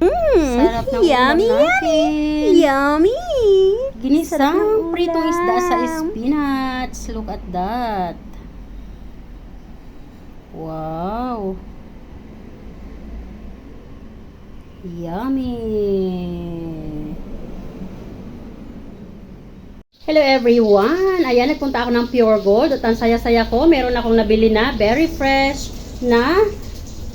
Sarap ng Yummy, ulam natin. Yummy! Ginisang pritong ulam. isda sa spinach. Look at that. Wow. Yummy. Hello everyone. Ayan, nagpunta ako ng Pure Gold at ang saya-saya ko. Meron akong nabili na very fresh na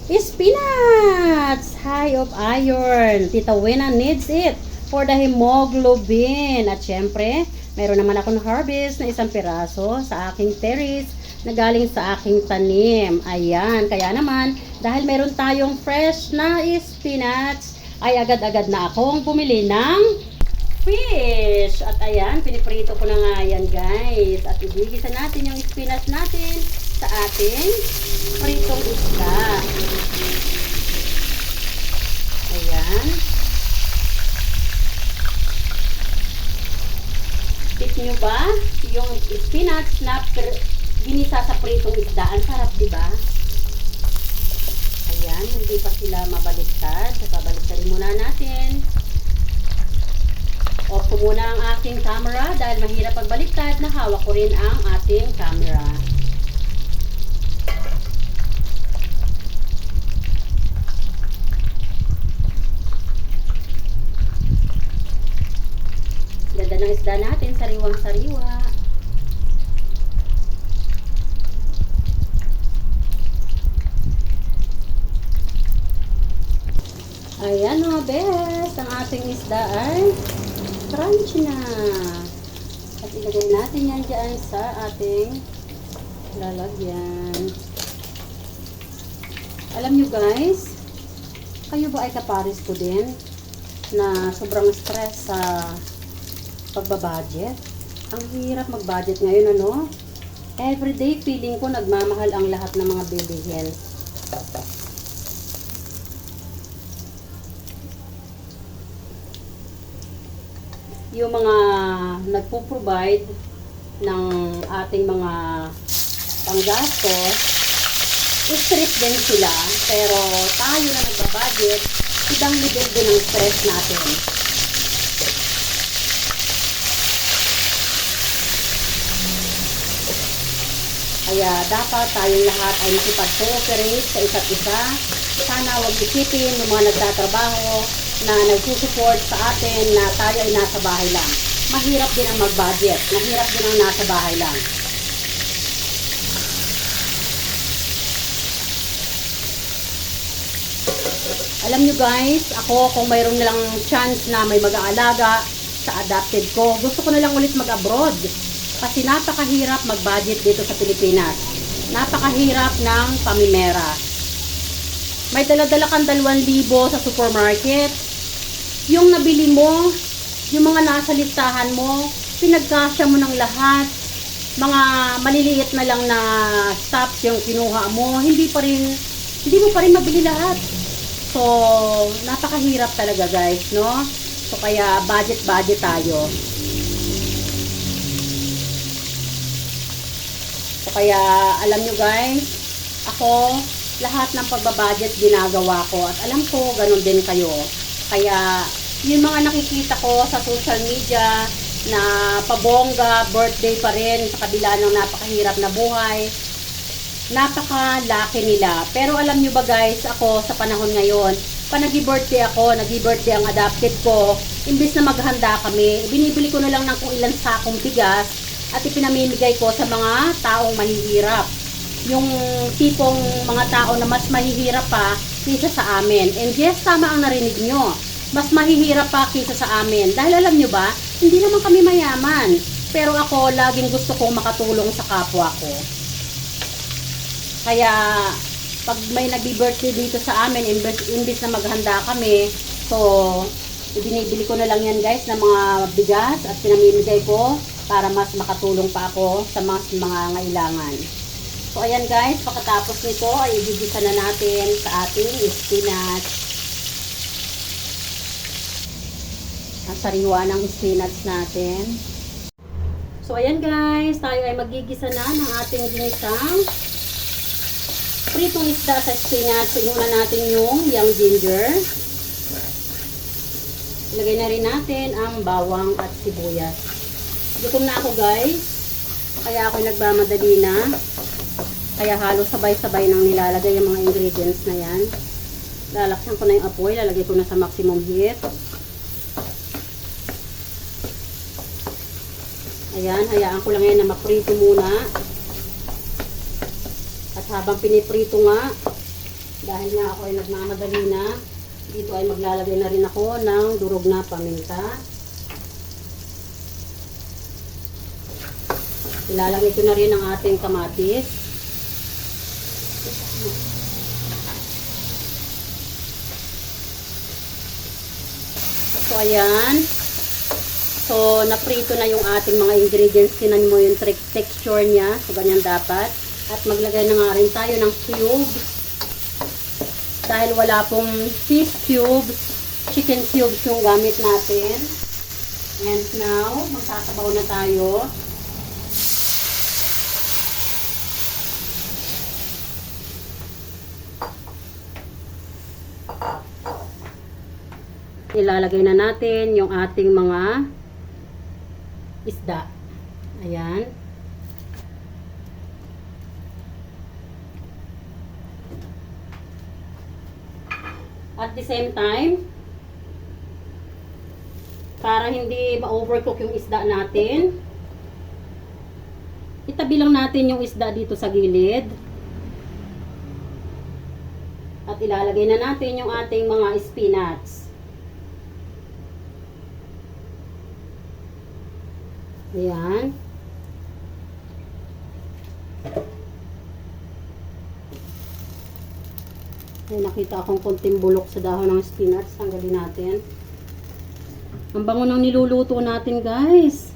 spinach. High of iron. Tita Wena needs it for the hemoglobin. At syempre, meron naman akong harvest na isang piraso sa aking terrace na galing sa aking tanim. Ayan, kaya naman, dahil meron tayong fresh na spinach, ay agad-agad na akong bumili ng fish. At ayan, piniprito ko na nga yan guys. At ibigisa natin yung spinach natin sa ating pritong isda. Ayan. Tip nyo ba? Yung spinach na ginisa sa pritong isda. Ang sarap, diba? Ayan, hindi pa sila mabaliktad. Saka baliktarin muna natin. Off ko muna ang aking camera dahil mahirap pagbaliktad. Nahawak ko rin ang ating camera. Ganda ng isda natin, sariwang-sariwa. Ayan mga bes, ang ating isda ay crunchy na. At ilagay natin yan dyan sa ating lalagyan. Alam nyo guys, kayo ba ay kapares ko din na sobrang stress sa pagbabudget? Ang hirap mag-budget ngayon, ano? Everyday feeling ko nagmamahal ang lahat ng mga bilihin. Yung mga nagpo-provide ng ating mga panggastos, stress din sila. Pero tayo na nagbabudget, ibang level din ang stress natin. Kaya dapat tayong lahat ay makipag-cooperate sa isa't isa. Sana huwag isipin ng mga nagtatrabaho na nagsusupport sa atin na tayo ay nasa bahay lang. Mahirap din ang mag-budget. Mahirap din ang nasa bahay lang. Alam nyo guys, ako kung mayroon nilang chance na may mag-aalaga sa adopted ko, gusto ko na lang ulit mag-abroad. Kasi napakahirap mag-budget dito sa Pilipinas. Napakahirap ng pamimera. May dala-dala kang 2,000 sa supermarket. Yung nabili mo, yung mga nasa listahan mo, pinagkasya mo ng lahat. Mga maliliit na lang na stops yung kinuha mo, hindi mo pa rin mabili lahat. So, napakahirap talaga guys, no? So, kaya budget tayo. So, kaya alam nyo guys, ako, lahat ng pagbabudget ginagawa ko. At alam ko, ganun din kayo. Kaya, yung mga nakikita ko sa social media na pabongga, birthday pa rin sa kabila ng napakahirap na buhay, napaka-lucky nila. Pero alam nyo ba guys, ako sa panahon ngayon, pa nag-birthday ako, nag-birthday ang adopted ko, imbis na maghanda kami, binibili ko na lang ng kung ilang sakong bigas at ipinamimigay ko sa mga taong mahihirap. Yung tipong mga tao na mas mahihirap pa kaysa sa amin. And yes, tama ang narinig nyo. Mas mahihirap pa kaysa sa amin. Dahil alam nyo ba, hindi naman kami mayaman. Pero ako, laging gusto kong makatulong sa kapwa ko. Kaya, pag may nag-birthday dito sa amin, imbis na maghanda kami, so, ibinibili ko na lang yan guys ng mga bigas at pinamimigay ko para mas makatulong pa ako sa mga ngailangan. So, ayan guys, pagkatapos nito ay ibigisa na natin sa ating spinach. Ang sariwa ng spinach natin. So, ayan guys, tayo ay magigisa na ng ating ginisang pritong isda sa spinach. So, inuna natin yung young ginger. Ilagay na rin natin ang bawang at sibuyas. Gutom na ako guys. Kaya ako nagmamadali na. Kaya halos sabay-sabay nang nilalagay yung mga ingredients na yan. Lalaksan ko na yung apoy. Lalagay ko na sa maximum heat. Ayan, hayaan ko lang yan na maprito muna. At habang piniprito nga, dahil nga ako ay nagmamadali na, dito ay maglalagay na rin ako ng durog na paminta. Ilalagay ko na rin ang ating kamatis. So, ayan. So, naprito na yung ating mga ingredients. Tinan mo yung texture niya. So, ganyan dapat. At maglagay na nga rin tayo ng cubes. Dahil wala pong fish cubes, chicken cubes yung gamit natin. And now, magsasabaw na tayo. Ilalagay na natin yung ating mga isda. Ayan. At the same time, para hindi ma-overcook yung isda natin, itabi lang natin yung isda dito sa gilid. At ilalagay na natin yung ating mga spinach. Ayan. Ay, nakita akong konting bulok sa dahon ng spinach. Tanggalin natin. Ang bango ng niluluto natin, guys.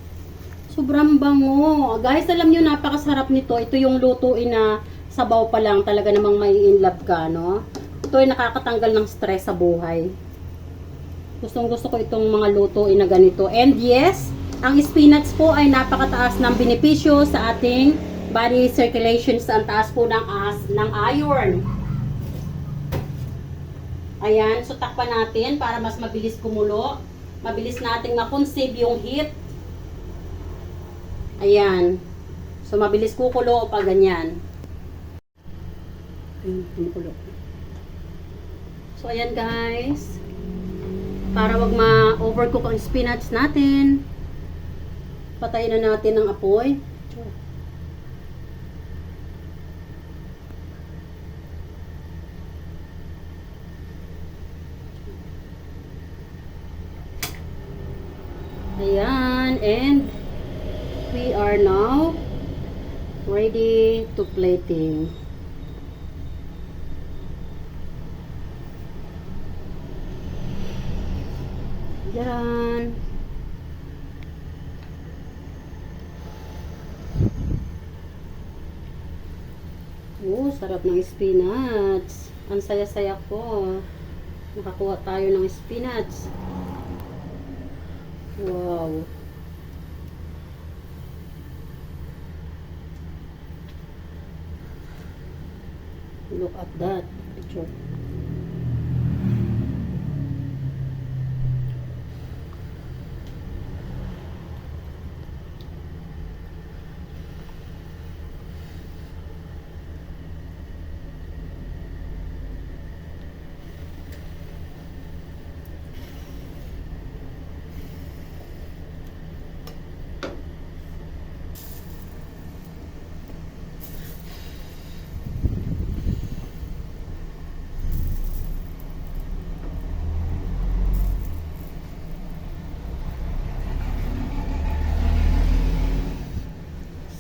Sobrang bango. Guys, alam nyo, napakasarap nito. Ito yung lutuin na sabaw pa lang. Talaga namang may in love ka, no? Ito ay nakakatanggal ng stress sa buhay. Gustong gusto ko itong mga lutuin na ganito. And yes, ang spinach po ay napakataas ng benepisyo sa ating body circulation. Sa taas po ng iron. Ayan, so takpan natin para mas mabilis kumulo. Mabilis nating ma-conceive yung heat. Ayan. So mabilis kukulo pag ganyan. Kumukulo. So ayan guys. Para wag ma-overcook ang spinach natin, patayin na natin ang apoy. Ayan, and we are now ready to plating. Ayan. Oh, sarap ng spinach. Ang saya-saya ko. Nakakuha tayo ng spinach. Wow. Look at that picture.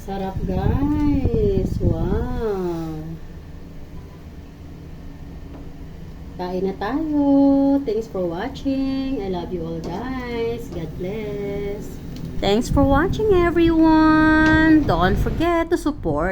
Sarap guys. Wow. Kain na tayo. Thanks for watching. I love you all guys. God bless. Thanks for watching everyone. Don't forget to support